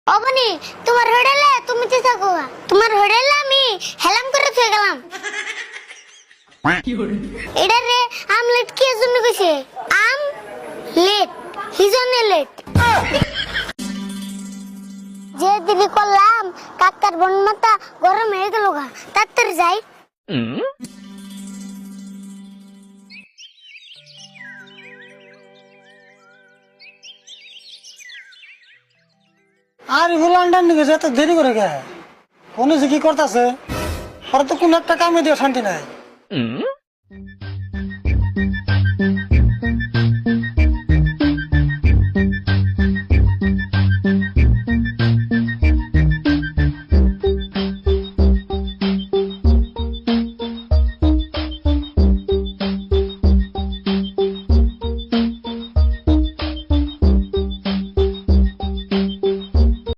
অবনি তোমার হোটেলে তুমি তো থাকো তোমার হোটেলে আমি হেলাম করে থয়ে গেলাম এটা রে আমলেট কি জন্য কইছে আম লেট হিজনে লেট যে দিদি করলাম কাকার বন মাথা গরম হয়ে গেল গা তাড়াতাড়ি যাই আর এগুলো আন্ডার নিয়ে যেতে দেরি করে গে কোন যে কি করতেছে আর তো কোন একটা কামে দিয়ে শান্তি নাই